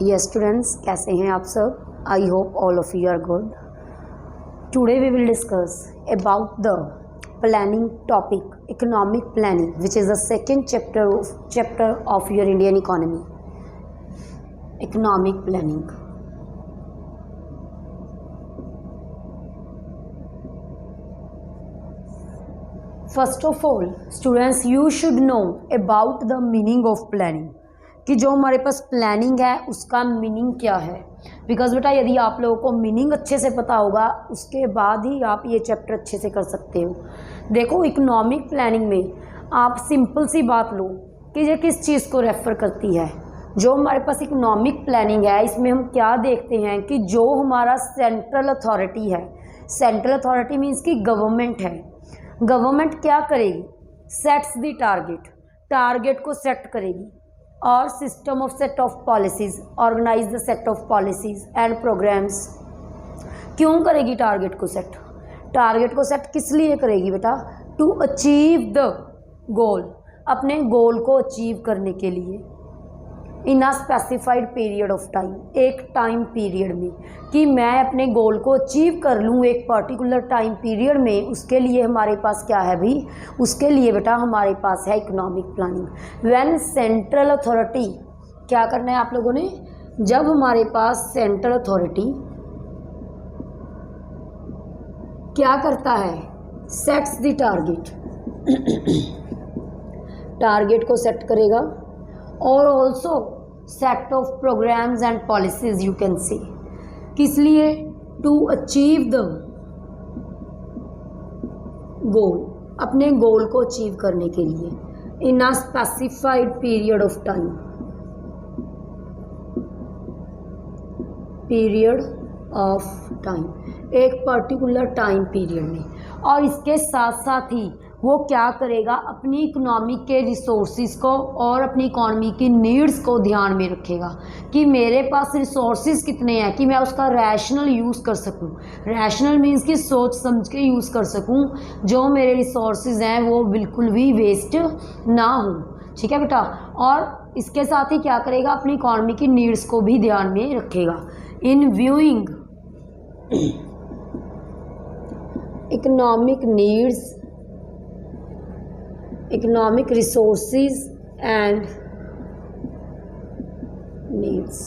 Yes students, कैसे हैं आप सब? I hope all of you are good. Today we will discuss about the planning topic, economic planning, which is the second chapter of your Indian economy. Economic planning. First of all, students, you should know about the meaning of planning. कि जो हमारे पास planning है उसका meaning क्या है। Because बेटा यदि आप लोगों को मीनिंग अच्छे से पता होगा उसके बाद ही आप ये चैप्टर अच्छे से कर सकते हो। देखो, इकोनॉमिक प्लानिंग में आप सिंपल सी बात लो कि ये किस चीज़ को रेफ़र करती है। जो हमारे पास इकोनॉमिक प्लानिंग है इसमें हम क्या देखते हैं कि जो हमारा सेंट्रल अथॉरिटी है, सेंट्रल अथॉरिटी मीन्स कि गवर्नमेंट है। गवर्नमेंट क्या करेगी? सेट्स द टारगेट को सेट करेगी और system of set of policies, organise the set of policies and programmes. क्यों करेगी टारगेट को सेट? टारगेट को सेट किस लिए करेगी बेटा? टू अचीव द गोल, अपने गोल को अचीव करने के लिए in a specified period of time, एक टाइम पीरियड में, कि मैं अपने गोल को अचीव कर लूँ एक पर्टिकुलर टाइम पीरियड में। उसके लिए हमारे पास क्या है भी? उसके लिए बेटा हमारे पास है economic planning. When central authority, क्या करना है आप लोगों ने? जब हमारे पास सेंट्रल अथॉरिटी क्या करता है? सेट्स द टारगेट को सेट करेगा और also set of programmes and policies, you can say. किस लिए? टू अचीव द गोल, अपने गोल को अचीव करने के लिए in a specified period of time, एक पर्टिकुलर टाइम पीरियड में। और इसके साथ साथ ही वो क्या करेगा? अपनी इकोनॉमी के रिसोर्सिस को और अपनी इकोनॉमी की नीड्स को ध्यान में रखेगा कि मेरे पास रिसोर्सिस कितने हैं कि मैं उसका रैशनल यूज़ कर सकूं। रैशनल मीन्स कि सोच समझ के यूज़ कर सकूं, जो मेरे रिसोर्सिस हैं वो बिल्कुल भी वेस्ट ना हो। ठीक है बेटा? और इसके साथ ही क्या करेगा? अपनी इकोनॉमी की नीड्स को भी ध्यान में रखेगा। In viewing economic needs, economic resources and needs.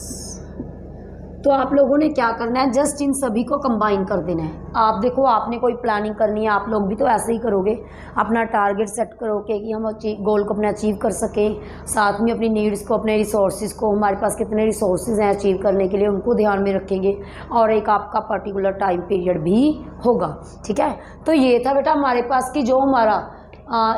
तो आप लोगों ने क्या करना है? जस्ट इन सभी को कंबाइन कर देना है। आप देखो, आपने कोई प्लानिंग करनी है, आप लोग भी तो ऐसे ही करोगे, अपना टारगेट सेट करोगे कि हम गोल को अपने अचीव कर सकें, साथ में अपनी नीड्स को, अपने रिसोर्सेज को, हमारे पास कितने रिसोर्सेज हैं अचीव करने के लिए, उनको ध्यान में रखेंगे और एक आपका पर्टिकुलर टाइम पीरियड भी होगा। ठीक है? तो ये था बेटा हमारे पास कि जो हमारा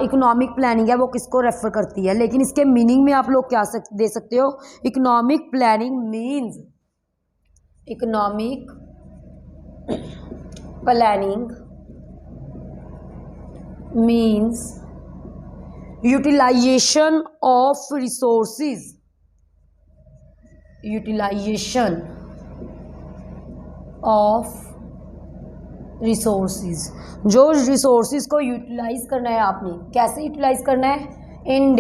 इकोनॉमिक प्लानिंग है वो किसको रेफर करती है। लेकिन इसके मीनिंग में आप लोग क्या दे सकते हो? Economic planning means, economic planning means utilisation of resources, utilisation of resources. जो रिसोर्सेज को यूटिलाइज करना है आपने, कैसे यूटिलाइज करना है? In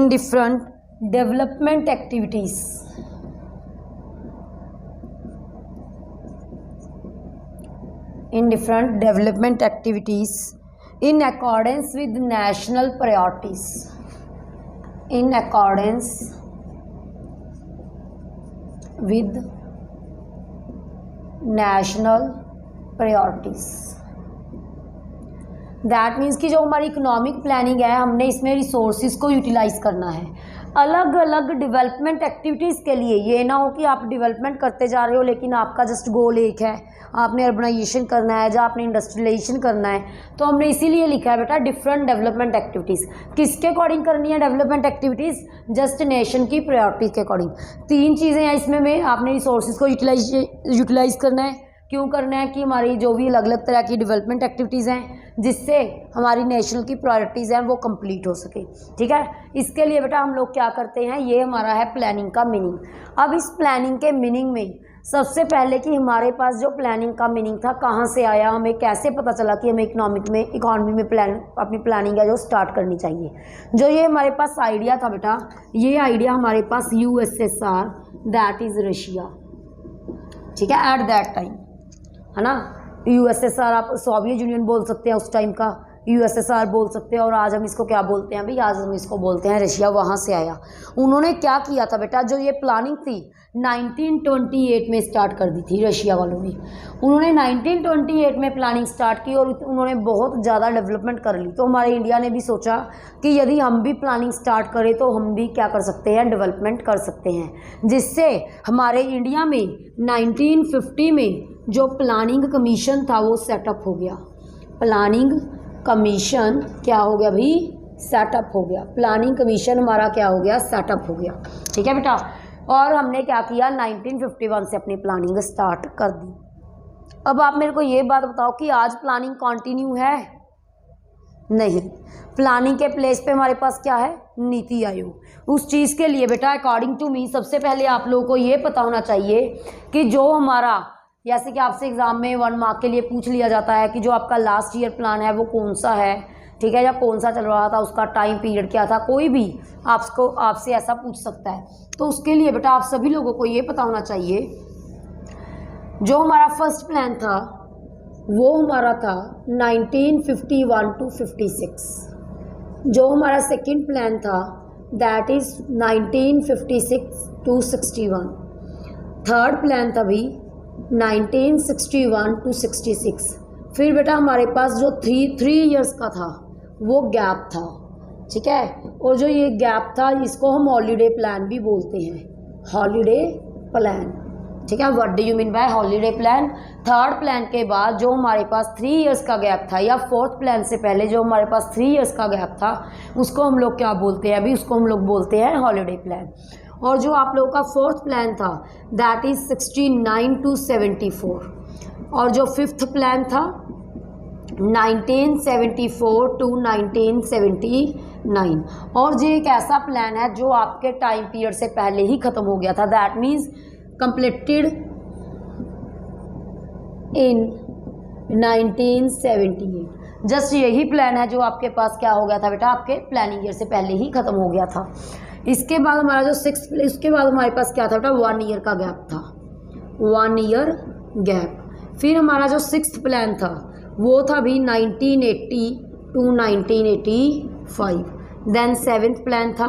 different development activities, in different development activities in accordance with national priorities, in accordance with national priorities. That means कि जो हमारी इकोनॉमिक प्लानिंग है, हमने इसमें रिसोर्सेज को यूटिलाइज करना है अलग अलग डेवलपमेंट एक्टिविटीज़ के लिए। ये ना हो कि आप डेवलपमेंट करते जा रहे हो लेकिन आपका जस्ट गोल एक है, आपने अर्बनाइजेशन करना है या आपने इंडस्ट्रियलाइजेशन करना है। तो हमने इसीलिए लिखा है बेटा डिफरेंट डेवलपमेंट एक्टिविटीज़। किसके अकॉर्डिंग करनी है डेवलपमेंट एक्टिविटीज़? जस्ट नेशन की प्रायोरिटीज़ के अकॉर्डिंग। तीन चीज़ें हैं इसमें में, आपने रिसोर्सेज को यूटिलाइज करना है। क्यों करना है? कि हमारी जो भी अलग अलग तरह की डेवलपमेंट एक्टिविटीज़ हैं जिससे हमारी नेशनल की प्रायोरिटीज़ हैं वो कंप्लीट हो सके। ठीक है? इसके लिए बेटा हम लोग क्या करते हैं, ये हमारा है प्लानिंग का मीनिंग। अब इस प्लानिंग के मीनिंग में सबसे पहले कि हमारे पास जो प्लानिंग का मीनिंग था कहाँ से आया, हमें कैसे पता चला कि हमें इकोनॉमी में अपनी प्लानिंग है जो स्टार्ट करनी चाहिए। जो ये हमारे पास आइडिया था बेटा, ये आइडिया हमारे पास यूएसएसआर, दैट इज़ रशिया, ठीक है, एट दैट टाइम, है ना। यूएसएसआर आप सोवियत यूनियन बोल सकते हैं, उस टाइम का यूएसएसआर बोल सकते हैं, और आज हम इसको क्या बोलते हैं भाई, आज हम इसको बोलते हैं रशिया। वहाँ से आया। उन्होंने क्या किया था बेटा, जो ये प्लानिंग थी 1928 में स्टार्ट कर दी थी रशिया वालों ने। उन्होंने 1928 में प्लानिंग स्टार्ट की और उन्होंने बहुत ज़्यादा डेवलपमेंट कर ली। तो हमारे इंडिया ने भी सोचा कि यदि हम भी प्लानिंग स्टार्ट करें तो हम भी क्या कर सकते हैं, डेवलपमेंट कर सकते हैं, जिससे हमारे इंडिया में 1950 में जो प्लानिंग कमीशन था वो सेटअप हो गया। प्लानिंग कमीशन क्या हो गया भाई, सेटअप हो गया। प्लानिंग कमीशन हमारा क्या हो गया, सेटअप हो गया, ठीक है बेटा। और हमने क्या किया, 1951 से अपनी प्लानिंग स्टार्ट कर दी। अब आप मेरे को ये बात बताओ कि आज प्लानिंग कंटिन्यू है? नहीं। प्लानिंग के प्लेस पे हमारे पास क्या है, नीति आयोग। उस चीज़ के लिए बेटा अकॉर्डिंग टू मी सबसे पहले आप लोगों को ये पता होना चाहिए कि जो हमारा, जैसे कि आपसे एग्जाम में 1 मार्क के लिए पूछ लिया जाता है कि जो आपका लास्ट ईयर प्लान है वो कौन सा है, ठीक है, या कौन सा चल रहा था, उसका टाइम पीरियड क्या था, कोई भी आपसे ऐसा पूछ सकता है। तो उसके लिए बेटा आप सभी लोगों को ये पता होना चाहिए, जो हमारा फर्स्ट प्लान था वो हमारा था 1951 to 56। जो हमारा सेकंड प्लान था that is 1956 to 61। Third plan था भी 1961 to 66। फिर बेटा हमारे पास जो 3 इयर्स का था वो गैप था, ठीक है। और जो ये गैप था इसको हम हॉलीडे प्लान भी बोलते हैं, हॉलीडे प्लान, ठीक है। What do you mean by holiday plan? Third plan के बाद जो हमारे पास 3 इयर्स का गैप था, या फोर्थ प्लान से पहले जो हमारे पास 3 इयर्स का गैप था, उसको हम लोग क्या बोलते हैं अभी, उसको हम लोग बोलते हैं हॉलीडे प्लान। और जो आप लोगों का फोर्थ प्लान था दैट इज़ 69 to 74। और जो फिफ्थ प्लान था 1974 to 1979। और ये एक ऐसा प्लान है जो आपके टाइम पीरियड से पहले ही ख़त्म हो गया था, that means completed in 1978। Just यही प्लान है जो आपके पास क्या हो गया था बेटा, आपके प्लानिंग ईयर से पहले ही ख़त्म हो गया था। इसके बाद हमारा जो इसके बाद हमारे पास क्या था बेटा, 1 ईयर का गैप था, 1 ईयर गैप। फिर हमारा जो सिक्स्थ प्लान था वो था भी 1980 to 1985। देन सेवेंथ प्लान था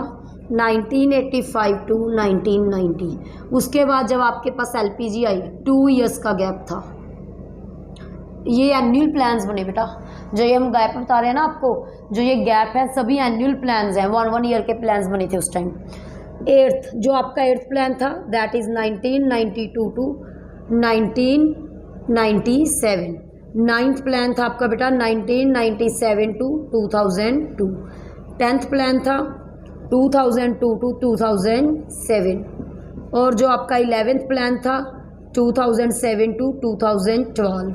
1985 to 1990। उसके बाद जब आपके पास LPG आई 2 इयर्स का गैप था। ये एनुअल प्लान्स बने बेटा, जो ये हम गैप बता रहे हैं ना आपको, जो ये गैप है सभी एनुअल प्लान्स हैं, 1 ईयर के प्लान्स बने थे उस टाइम। एट्थ जो आपका एट्थ प्लान था that is 1992 to 1997। Ninth plan था आपका बेटा 1997 to 2002। 10th प्लान था 2002 to 2007। और जो आपका 11th प्लान था 2007 to 2012।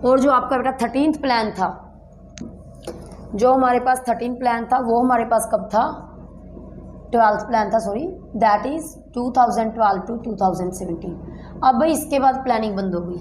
और जो आपका बेटा 13th प्लान था, जो हमारे पास 13th प्लान था वो हमारे पास कब था, 12th प्लान था, सॉरी, दैट इज़ 2012 to 2017। अब भाई इसके बाद प्लानिंग बंद हो गई।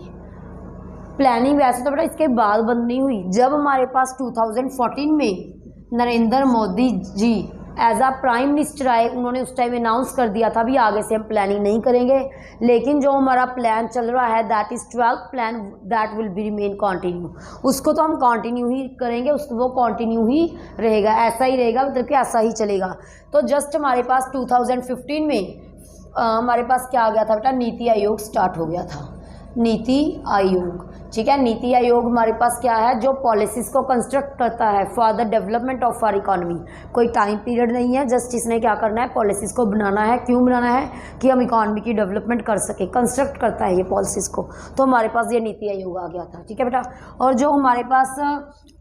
प्लानिंग वैसे तो बेटा इसके बाद बंद नहीं हुई, जब हमारे पास 2014 में नरेंद्र मोदी जी एज आ प्राइम मिनिस्टर आए, उन्होंने उस टाइम अनाउंस कर दिया था भी आगे से हम प्लानिंग नहीं करेंगे, लेकिन जो हमारा प्लान चल रहा है that is 12th plan, that will be remain continue. उसको तो हम कंटिन्यू ही करेंगे, वो कंटिन्यू ही रहेगा, ऐसा ही रहेगा, मतलब कि ऐसा ही चलेगा। तो जस्ट हमारे पास 2015 में हमारे पास क्या आ गया था बेटा, नीति आयोग स्टार्ट हो गया था, नीति आयोग, ठीक है। नीति आयोग हमारे पास क्या है, जो पॉलिसीज़ को कंस्ट्रक्ट करता है for the development of our economy. कोई टाइम पीरियड नहीं है, जस्ट इसने क्या करना है, पॉलिसीज़ को बनाना है। क्यों बनाना है, कि हम इकोनॉमी की डेवलपमेंट कर सके, कंस्ट्रक्ट करता है ये पॉलिसीज़ को। तो हमारे पास ये नीति आयोग आ गया था, ठीक है बेटा। और जो हमारे पास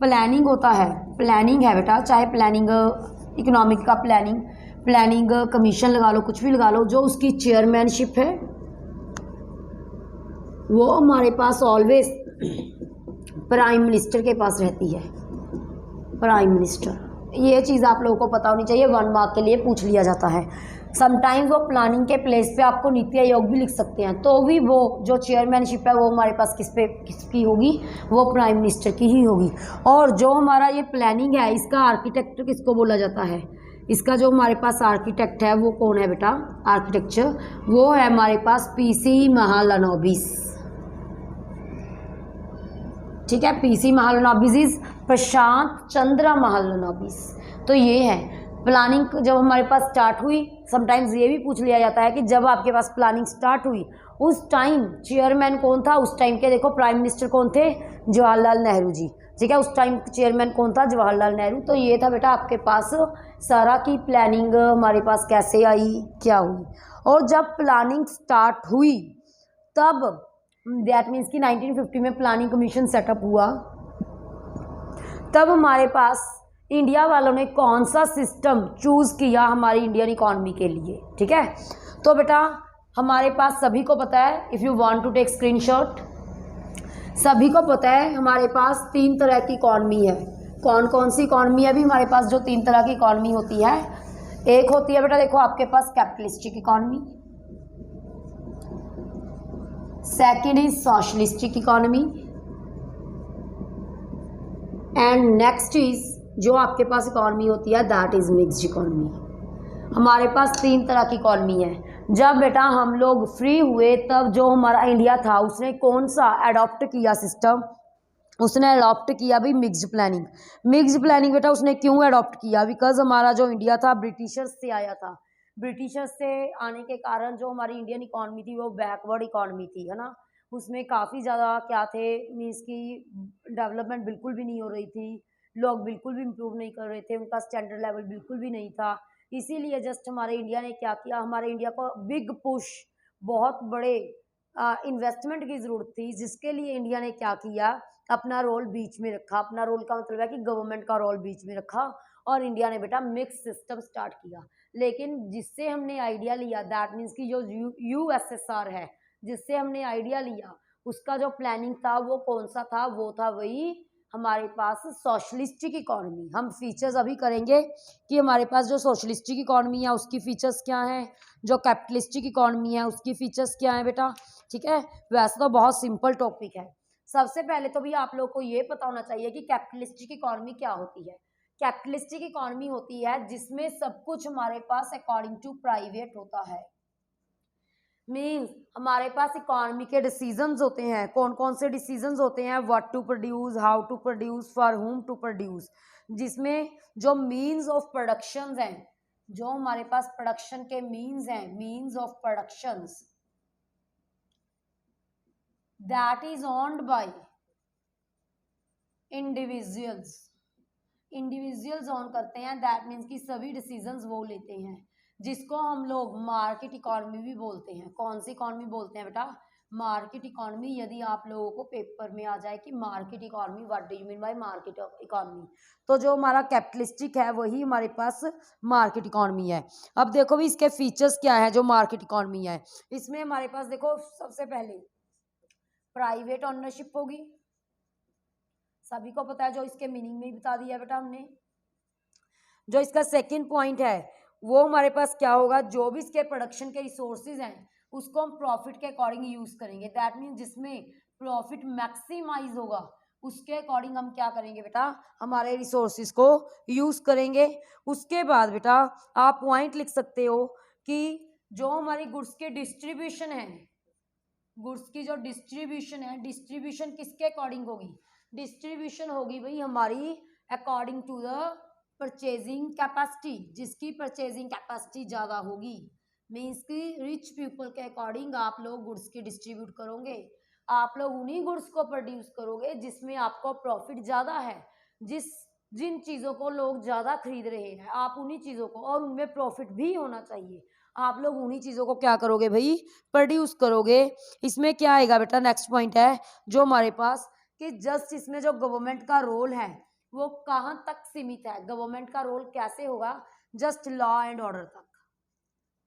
प्लानिंग होता है, प्लानिंग है बेटा, चाहे प्लानिंग इकोनॉमिक का प्लानिंग कमीशन लगा लो, कुछ भी लगा लो, जो उसकी चेयरमैनशिप है वो हमारे पास ऑलवेज प्राइम मिनिस्टर के पास रहती है, प्राइम मिनिस्टर, ये चीज़ आप लोगों को पता होनी चाहिए, 1 मार्क के लिए पूछ लिया जाता है। समटाइम्स वो प्लानिंग के प्लेस पे आपको नीति आयोग भी लिख सकते हैं, तो भी वो जो चेयरमैनशिप है वो हमारे पास किसकी होगी, वो प्राइम मिनिस्टर की ही होगी। और जो हमारा ये प्लानिंग है इसका आर्किटेक्ट किसको बोला जाता है, इसका जो हमारे पास आर्किटेक्ट है वो कौन है बेटा, आर्किटेक्चर, वो है हमारे पास पीसी महालनोबिस। ठीक है, पीसी महालनोबिस इज प्रशांत चंद्र महालनोबिस। तो ये है प्लानिंग जब हमारे पास स्टार्ट हुई। समटाइम्स ये भी पूछ लिया जाता है कि जब आपके पास प्लानिंग स्टार्ट हुई उस टाइम चेयरमैन कौन था, उस टाइम के देखो प्राइम मिनिस्टर कौन थे, जवाहरलाल नेहरू जी। ठीक है, उस टाइम चेयरमैन कौन था, जवाहरलाल नेहरू। तो ये था बेटा आपके पास सारा की प्लानिंग हमारे पास कैसे आई, क्या हुई। और जब प्लानिंग स्टार्ट हुई तब दैट मीन्स कि 1950 में प्लानिंग कमीशन सेटअप हुआ, तब हमारे पास इंडिया वालों ने कौन सा सिस्टम चूज़ किया हमारी इंडियन इकॉनमी के लिए। ठीक है, तो बेटा हमारे पास सभी को पता है, if you want to take screenshot, सभी को पता है हमारे पास 3 तरह की इकॉनमी है। कौन कौन सी इकॉनमी है अभी हमारे पास, जो 3 तरह की इकॉनमी होती है, एक होती है बेटा देखो आपके पास capitalistic economy, second is socialistic economy, and next is जो आपके पास इकॉनमी होती है दैट इज मिक्स्ड इकॉनमी। हमारे पास 3 तरह की इकॉनमी है। जब बेटा हम लोग फ्री हुए तब जो हमारा इंडिया था उसने कौन सा अडॉप्ट किया सिस्टम, उसने अडॉप्ट किया भाई मिक्स्ड प्लानिंग। मिक्स्ड प्लानिंग बेटा उसने क्यों अडॉप्ट किया, बिकॉज हमारा जो इंडिया था ब्रिटिशर्स से आया था। ब्रिटिशर्स से आने के कारण जो हमारी इंडियन इकॉनमी थी वो बैकवर्ड इकॉनमी थी, है ना। उसमें काफ़ी ज़्यादा क्या थे, मीन्स की डेवलपमेंट बिल्कुल भी नहीं हो रही थी, लोग बिल्कुल भी इम्प्रूव नहीं कर रहे थे, उनका स्टैंडर्ड लेवल बिल्कुल भी नहीं था। इसीलिए जस्ट हमारे इंडिया ने क्या किया, हमारे इंडिया को बिग पुश, बहुत बड़े इन्वेस्टमेंट की ज़रूरत थी, जिसके लिए इंडिया ने क्या किया, अपना रोल बीच में रखा। अपना रोल का मतलब है कि गवर्नमेंट का रोल बीच में रखा और इंडिया ने बेटा मिक्स सिस्टम स्टार्ट किया। लेकिन जिससे हमने आइडिया लिया दैट मीन्स की जो यूएसएसआर है, जिससे हमने आइडिया लिया उसका जो प्लानिंग था वो कौन सा था, वो था वही हमारे पास सोशलिस्टिक इकॉनमी। हम फीचर्स अभी करेंगे कि हमारे पास जो सोशलिस्टिक इकॉनमी है उसकी फीचर्स क्या हैं, जो कैपिटलिस्टिक इकॉनमी है उसकी फीचर्स क्या हैं बेटा। ठीक है, वैसे तो बहुत सिंपल टॉपिक है। सबसे पहले तो भी आप लोग को ये पता होना चाहिए कि कैपिटलिस्टिक इकॉनमी क्या होती है। कैपिटलिस्टिक इकॉनमी होती है जिसमें सब कुछ हमारे पास अकॉर्डिंग टू प्राइवेट होता है। मीन्स हमारे पास इकॉनमी के डिसीजंस होते हैं। कौन कौन से डिसीजंस होते हैं, what to produce, how to produce, for whom to produce, जिसमें जो मीन्स ऑफ प्रोडक्शन हैं, जो हमारे पास प्रोडक्शन के मीन्स हैं, means of productions, that is owned by individuals. Individuals own करते हैं, दैट मीन्स कि सभी डिसीजंस वो लेते हैं, जिसको हम लोग मार्केट इकॉनमी भी बोलते हैं। कौन सी इकॉनमी बोलते हैं बेटा, मार्केट इकॉनमी। यदि आप लोगों को पेपर में आ जाए कि market economy, what do you mean by market economy, तो जो हमारा कैपिटलिस्टिक है वही हमारे पास मार्केट इकॉनमी है। अब देखो भी इसके फीचर्स क्या है जो मार्केट इकॉनमी है। इसमें हमारे पास देखो सबसे पहले प्राइवेट ओनरशिप होगी, सभी को पता है, जो इसके मीनिंग में ही बता दिया बेटा हमने। जो इसका सेकंड पॉइंट है वो हमारे पास क्या होगा, जो भी इसके प्रोडक्शन के रिसोर्सेज हैं उसको हम प्रॉफिट के अकॉर्डिंग यूज करेंगे। दैट मीन जिसमें प्रॉफिट मैक्सिमाइज होगा उसके अकॉर्डिंग हम क्या करेंगे बेटा, हमारे रिसोर्सेज को यूज करेंगे। उसके बाद बेटा आप पॉइंट लिख सकते हो कि जो हमारी गुड्स के डिस्ट्रीब्यूशन है, गुड्स की जो डिस्ट्रीब्यूशन है, डिस्ट्रीब्यूशन किसके अकॉर्डिंग होगी, डिस्ट्रीब्यूशन होगी भाई हमारी according to the purchasing capacity. जिसकी परचेजिंग कैपेसिटी ज़्यादा होगी, मीन्स की रिच पीपल के अकॉर्डिंग आप लोग गुड्स की डिस्ट्रीब्यूट करोगे। आप लोग उन्हीं गुड्स को प्रोड्यूस करोगे जिसमें आपको प्रॉफिट ज़्यादा है, जिन चीज़ों को लोग ज़्यादा खरीद रहे हैं आप उन्हीं चीज़ों को, और उनमें प्रॉफिट भी होना चाहिए, आप लोग उन्हीं चीज़ों को क्या करोगे भाई, प्रोड्यूस करोगे। इसमें क्या आएगा बेटा, नेक्स्ट पॉइंट है जो हमारे पास कि जस्ट इसमें जो गवर्नमेंट का रोल है वो कहाँ तक सीमित है। गवर्नमेंट का रोल कैसे होगा, जस्ट लॉ एंड ऑर्डर तक।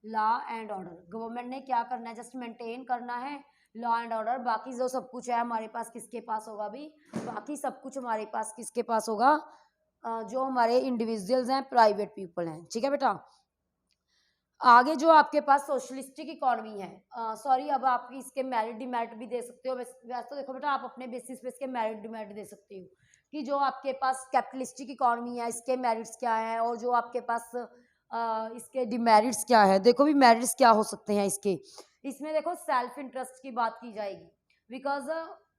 लॉ एंड ऑर्डर गवर्नमेंट ने क्या करना है, जस्ट मेंटेन करना है लॉ एंड ऑर्डर। बाकी जो सब कुछ है हमारे पास किसके पास होगा भी, बाकी सब कुछ हमारे पास किसके पास होगा, जो हमारे इंडिविजुअल्स हैं, प्राइवेट पीपल हैं, ठीक है बेटा। आगे जो आपके पास सोशलिस्टिक इकोनॉमी है, सॉरी, अब आप इसके मेरिट डिमेरिट भी दे सकते हो। वैसे तो देखो बेटा, आप अपने बेसिस पे इसके मेरिट डिमेरिट दे सकते हो कि जो आपके पास कैपिटलिस्टिक इकोनॉमी है इसके मेरिट्स क्या हैं, और जो आपके पास इसके डिमेरिट्स क्या है। देखो भी मेरिट्स क्या हो सकते हैं इसके। इसमें देखो सेल्फ इंटरेस्ट की बात की जाएगी, बिकॉज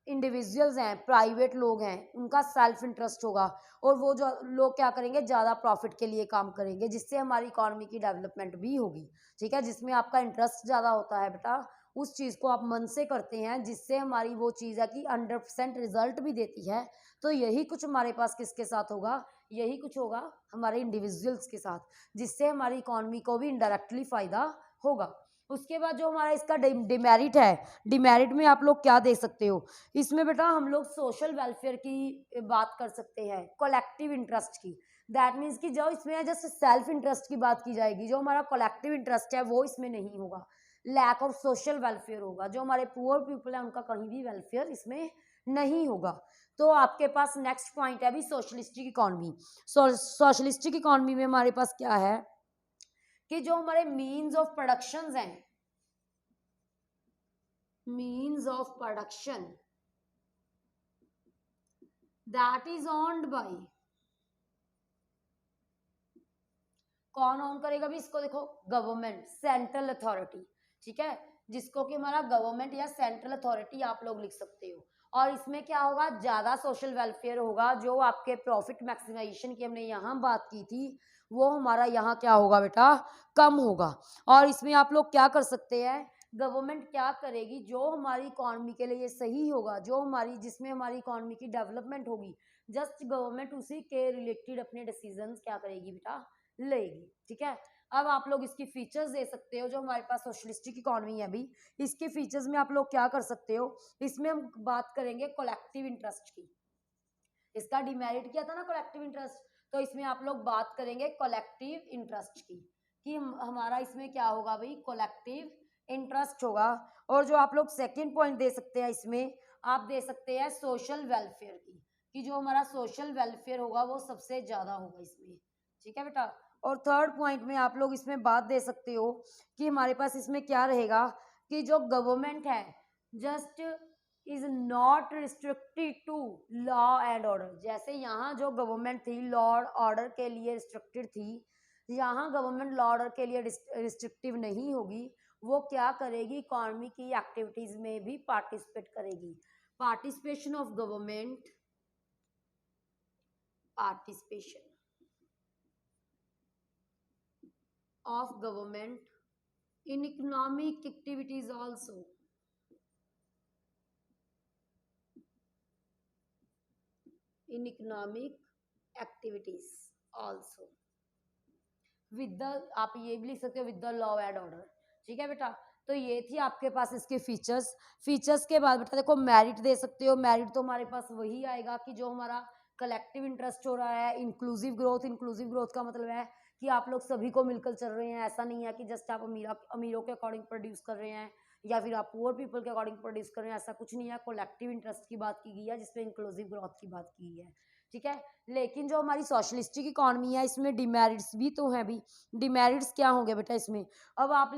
इंडिविजुअल्स हैं, प्राइवेट लोग हैं, उनका सेल्फ इंटरेस्ट होगा, और वो जो लोग क्या करेंगे, ज़्यादा प्रॉफिट के लिए काम करेंगे, जिससे हमारी इकोनॉमी की डेवलपमेंट भी होगी, ठीक है। जिसमें आपका इंटरेस्ट ज़्यादा होता है बेटा, उस चीज़ को आप मन से करते हैं, जिससे हमारी वो चीज़ है कि 100% रिजल्ट भी देती है। तो यही कुछ हमारे पास किसके साथ होगा, यही कुछ होगा हमारे इंडिविजुअल्स के साथ, जिससे हमारी इकोनॉमी को भी इनडायरेक्टली फ़ायदा होगा। उसके बाद जो हमारा इसका डिमेरिट है, डिमेरिट में आप लोग क्या दे सकते हो, इसमें बेटा हम लोग सोशल वेलफेयर की बात कर सकते हैं, कलेक्टिव इंटरेस्ट की। दैट मीन्स कि जो इसमें जस्ट सेल्फ इंटरेस्ट की बात की जाएगी, जो हमारा कलेक्टिव इंटरेस्ट है वो इसमें नहीं होगा। लैक ऑफ सोशल वेलफेयर होगा, जो हमारे पुअर पीपल है उनका कहीं भी वेलफेयर इसमें नहीं होगा। तो आपके पास नेक्स्ट पॉइंट है अभी सोशलिस्टिक इकोनॉमी। सोशलिस्टिक इकोनॉमी में हमारे पास क्या है कि जो हमारे मीन्स ऑफ प्रोडक्शन हैं, means of production that is owned bye, कौन ऑन करेगा भी इसको, देखो गवर्नमेंट, सेंट्रल अथॉरिटी, ठीक है, जिसको कि हमारा गवर्नमेंट या सेंट्रल अथॉरिटी आप लोग लिख सकते हो। और इसमें क्या होगा, ज्यादा सोशल वेलफेयर होगा, जो आपके प्रॉफिट मैक्सिमाइजेशन की हमने यहाँ बात की थी, वो हमारा यहाँ क्या होगा बेटा, कम होगा। और इसमें आप लोग क्या कर सकते हैं, गवर्नमेंट क्या करेगी, जो हमारी इकोनॉमी के लिए सही होगा, जो हमारी, जिसमें हमारी इकोनॉमी की डेवलपमेंट होगी, जस्ट गवर्नमेंट उसी के रिलेटेड अपने डिसीजंस क्या करेगी बेटा, लेगी, ठीक है। अब आप लोग इसकी फीचर्स दे सकते हो, जो हमारे पास सोशलिस्टिक इकोनॉमी है अभी, इसके फीचर्स में आप लोग क्या कर सकते हो, इसमें हम बात करेंगे कलेक्टिव इंटरेस्ट की। इसका डिमेरिट क्या था ना, कलेक्टिव इंटरेस्ट, तो इसमें आप लोग बात करेंगे कलेक्टिव इंटरेस्ट की, कि हमारा इसमें क्या होगा भाई, कलेक्टिव इंटरेस्ट होगा। और जो आप लोग सेकेंड पॉइंट दे सकते हैं इसमें, आप दे सकते हैं सोशल वेलफेयर की, कि जो हमारा सोशल वेलफेयर होगा वो सबसे ज्यादा होगा इसमें, ठीक है बेटा। और थर्ड पॉइंट में आप लोग इसमें बात दे सकते हो कि हमारे पास इसमें क्या रहेगा, कि जो गवर्नमेंट है just is not restricted to law and order. जैसे यहाँ जो गवर्नमेंट थी लॉ ऑर्डर के लिए रिस्ट्रिक्टेड थी, यहाँ गवर्नमेंट लॉ ऑर्डर के लिए रिस्ट्रिक्टिव नहीं होगी, वो क्या करेगी, इकोनॉमी की एक्टिविटीज में भी पार्टिसिपेट करेगी। Participation of government, participation of government in economic activities also, in economic activities also with the, आप ये भी लिख सकते हो with the law and order, ठीक है बेटा। तो ये थी आपके पास इसके फीचर्स। फीचर्स के बाद बेटा देखो मेरिट दे सकते हो। मेरिट तो हमारे पास वही आएगा कि जो हमारा कलेक्टिव इंटरेस्ट हो रहा है, इंक्लूसिव ग्रोथ। इंक्लूसिव ग्रोथ का मतलब है कि आप लोग सभी को मिलकर चल रहे हैं, ऐसा नहीं है कि जस्ट आप अमीरों के अकॉर्डिंग प्रोड्यूस कर रहे हैं या फिर आप पुअर पीपल के अकॉर्डिंग प्रोड्यूस कर रहे हैं, ऐसा कुछ नहीं है। कलेक्टिव इंटरेस्ट की बात की गई है, जिसमें इंक्लूसिव ग्रोथ की बात की गई है, ठीक है। लेकिन जो हमारी सोशलिस्टिक इकोनॉमी है इसमें डिमेरिट्स भी तो हैं भी। डिमेरिट्स क्या होंगे बेटा इसमें, अब आप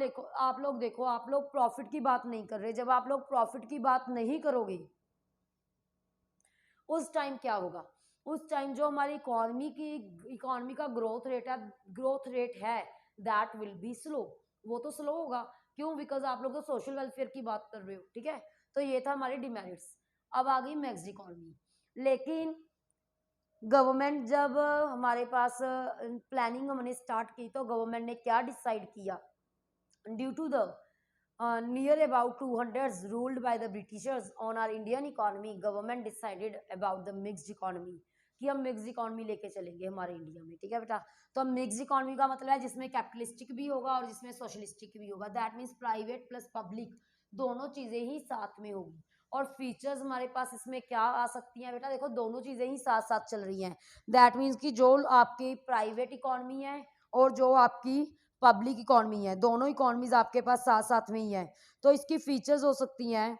लोग देखो, आप लोग प्रॉफिट की बात नहीं कर रहे। जब आप लोग प्रॉफिट की बात नहीं करोगे उस टाइम क्या होगा, उस टाइम जो हमारी इकोनॉमी का ग्रोथ रेट है दैट विल बी स्लो। वो तो स्लो होगा, क्यों, बिकॉज आप लोग तो सोशल वेलफेयर की बात कर रहे हो, ठीक है। तो ये था हमारे डिमेरिट्स। अब आ गई मिक्स्ड इकोनॉमी। लेकिन गवर्नमेंट जब हमारे पास प्लानिंग हमने स्टार्ट की, तो गवर्नमेंट ने क्या डिसाइड किया, due to the near about 200s ruled by the Britishers on our Indian economy, government decided about the mixed economy, कि हम मिक्स इकोनॉमी लेके चलेंगे हमारे इंडिया में, ठीक है बेटा। तो हम मिक्स इकोनॉमी का मतलब है जिसमें कैपिटलिस्टिक भी होगा और जिसमें सोशलिस्टिक भी होगा। That means private plus public दोनों चीजें ही साथ में होगी। और फीचर्स हमारे पास इसमें क्या आ सकती हैं बेटा, देखो दोनों चीजें ही साथ साथ चल रही हैं। दैट मीन्स कि जो आपकी प्राइवेट इकोनॉमी है और जो आपकी पब्लिक इकोनॉमी है, दोनों इकोनॉमीज आपके पास साथ साथ में ही है। तो इसकी फीचर्स हो सकती हैं,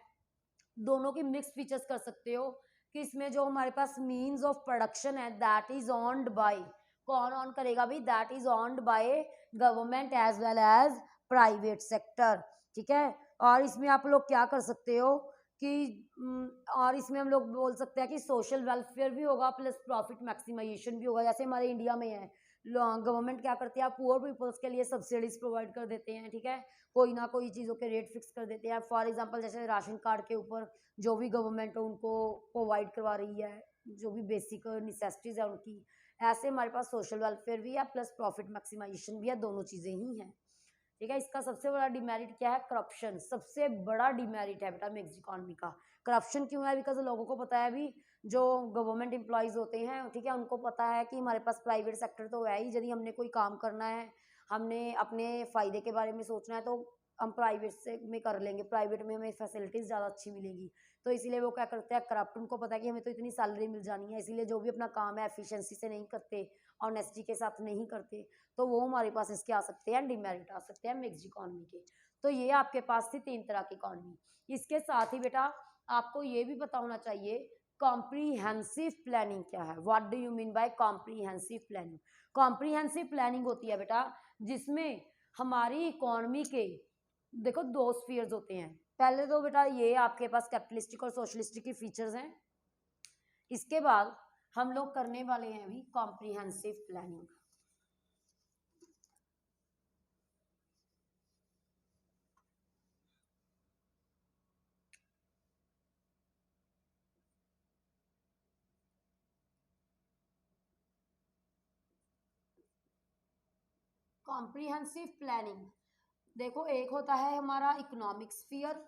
दोनों की मिक्स फीचर्स कर सकते हो कि इसमें जो हमारे पास मीन्स ऑफ प्रोडक्शन है दैट इज ऑन्ड बाय, कौन ऑन करेगा भाई, that is owned by government as well as private sector. ठीक है, और इसमें आप लोग क्या कर सकते हो कि और इसमें हम लोग बोल सकते हैं कि सोशल वेलफेयर भी होगा प्लस प्रॉफिट मैक्सिमाइजेशन भी होगा। जैसे हमारे इंडिया में है, गवर्नमेंट क्या करती है, पुअर पीपल्स के लिए सब्सिडीज प्रोवाइड कर देते हैं। ठीक है, कोई ना कोई चीज़ों के रेट फिक्स कर देते हैं। फॉर एग्जांपल जैसे राशन कार्ड के ऊपर जो भी गवर्नमेंट उनको प्रोवाइड करवा रही है, जो भी बेसिक नेसेसिटीज है उनकी, ऐसे हमारे पास सोशल वेलफेयर भी है प्लस प्रॉफिट मैक्सिमाइजेशन भी है, दोनों चीज़ें ही हैं। ठीक है, इसका सबसे बड़ा डिमेरिट क्या है, करप्शन सबसे बड़ा डिमेरिट है बेटा मिक्स इकोनॉमी का। करप्शन क्यों है, बिकॉज लोगों को पता है भी, जो गवर्नमेंट एम्प्लॉयज होते हैं, ठीक है, उनको पता है कि हमारे पास प्राइवेट सेक्टर तो है ही, यदि हमने कोई काम करना है, हमने अपने फायदे के बारे में सोचना है तो हम प्राइवेट से में कर लेंगे, प्राइवेट में हमें फैसिलिटीज ज़्यादा अच्छी मिलेगी। तो इसीलिए वो क्या करते हैं, करप्ट, उनको पता है कि हमें तो इतनी सैलरी मिल जानी है, इसीलिए जो भी अपना काम है एफिशिएंसी से नहीं करते, ऑनेस्टी के साथ नहीं करते, तो वो हमारे पास इसके आ सकते हैं, डिमेरिट आ सकते हैं मिक्स्ड इकोनॉमी के। तो ये आपके पास थी 3 तरह की इकोनॉमी। इसके साथ ही बेटा आपको ये भी पता होना चाहिए कॉम्प्रीहेंसिव प्लानिंग क्या है। What do you mean by comprehensive planning? Comprehensive planning होती है बेटा जिसमें हमारी इकोनॉमी के, देखो, 2 स्फीयर्स होते हैं। पहले तो बेटा ये आपके पास कैपिटलिस्टिक और सोशलिस्टिक की फीचर्स हैं। इसके बाद हम लोग करने वाले हैं अभी कॉम्प्रीहेंसिव प्लानिंग। कॉम्प्रीहेंसिव प्लानिंग, देखो, एक होता है हमारा इकोनॉमिक स्फीयर,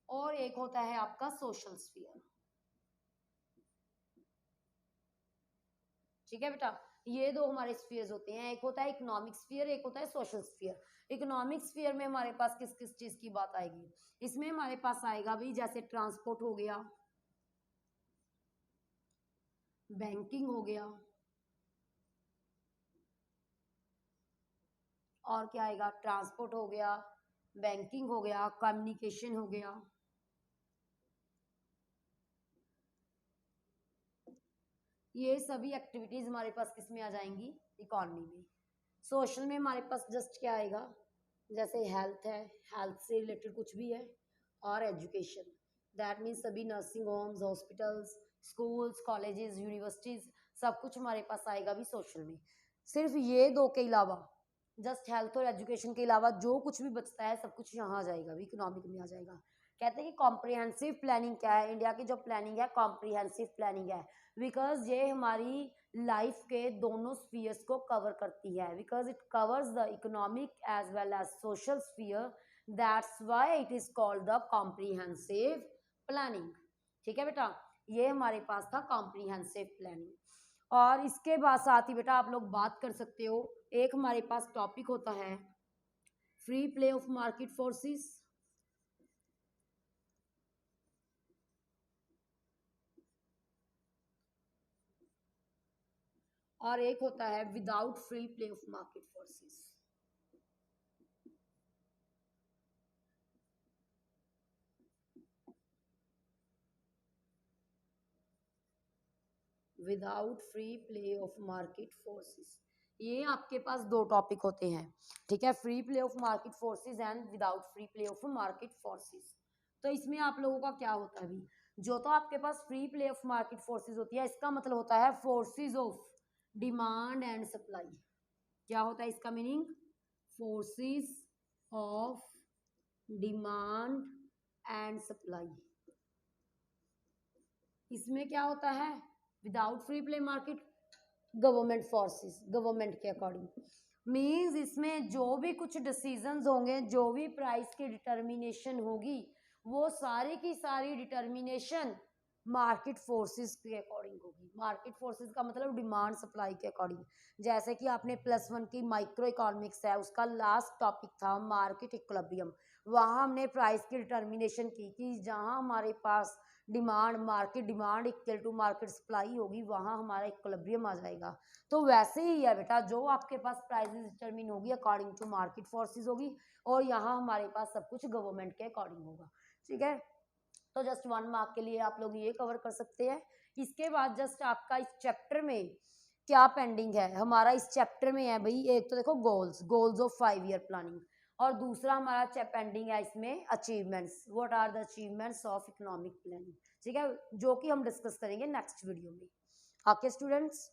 और एक होता है आपका सोशल स्फीयर। ठीक है बेटा, ये 2 हमारे स्फीयर्स होते हैं, एक होता है इकोनॉमिक स्फीयर, एक होता है सोशल स्फीयर। इकोनॉमिक स्फीयर में हमारे पास किस किस चीज की बात आएगी, इसमें हमारे पास आएगा भी जैसे ट्रांसपोर्ट हो गया, बैंकिंग हो गया, और क्या आएगा, ट्रांसपोर्ट हो गया, बैंकिंग हो गया, कम्युनिकेशन हो गया। ये सभी एक्टिविटीज हमारे पास किस में आ जाएंगी, इकोनॉमी में। सोशल में हमारे पास जस्ट क्या आएगा, जैसे हेल्थ है, हेल्थ से रिलेटेड कुछ भी है, और एजुकेशन, दैट मीन्स सभी nursing homes, hospitals, schools, colleges, universities, सब कुछ हमारे पास आएगा भी सोशल में। सिर्फ ये 2 के अलावा, जस्ट हेल्थ और एजुकेशन के अलावा जो कुछ भी बचता है सब कुछ यहाँ आ जाएगा भी, इकोनॉमिक में आ जाएगा। कहते हैं कि कॉम्प्रिहेंसिव प्लानिंग क्या है, इंडिया की जो प्लानिंग है कॉम्प्रिहेंसिव प्लानिंग है, बिकॉज ये हमारी लाइफ के दोनों स्फीयर्स को कवर करती है, because it covers the economic as well as social sphere, that's why it is called the comprehensive planning. ठीक है बेटा, ये हमारे पास था कॉम्प्रिहेंसिव प्लानिंग। और इसके बाद साथ ही बेटा आप लोग बात कर सकते हो, एक हमारे पास टॉपिक होता है free play of market forces, और एक होता है without free play of market forces. Without free play of market forces, ये आपके पास 2 टॉपिक होते हैं। ठीक है, free play of market forces and without free play of market forces. तो इसमें आप लोगों का क्या होता है अभी, जो तो आपके पास free play of market forces होती है, इसका मतलब होता है forces of demand and supply. क्या होता है इसका meaning, forces of demand and supply. इसमें क्या होता है, without free play market, government forces, government के अकॉर्डिंग, मींस इसमें जो भी कुछ डिसीजंस होंगे, जो भी प्राइस की डिटर्मिनेशन होगी, वो सारी की सारी डिटर्मिनेशन मार्केट फोर्सेस के अकॉर्डिंग होगी। मार्केट फोर्सेस का मतलब डिमांड सप्लाई के अकॉर्डिंग। जैसे कि आपने +1 की माइक्रो इकोनॉमिक्स है, उसका लास्ट टॉपिक था मार्केट इक्विलिब्रियम, वहाँ हमने प्राइस की डिटर्मिनेशन की कि जहाँ हमारे पास demand, market demand equal to market supply होगी, वहाँ हमारा इक्विलिब्रियम आ जाएगा। तो वैसे ही है बेटा, जो आपके पास प्राइसेस डिटरमिन होगी अकॉर्डिंग टू मार्केट फोर्सेस होगी, और यहाँ हमारे पास सब कुछ गवर्नमेंट के अकॉर्डिंग होगा। ठीक है, तो जस्ट 1 मार्क के लिए आप लोग ये कवर कर सकते हैं। इसके बाद जस्ट आपका इस चैप्टर में क्या पेंडिंग है, हमारा इस चैप्टर में है भाई, एक तो देखो गोल्स ऑफ 5 ईयर प्लानिंग, और दूसरा हमारा पेंडिंग है इसमें achievements, what are the achievements of economic planning. ठीक है, जो कि हम डिस्कस करेंगे नेक्स्ट वीडियो में। Okay students.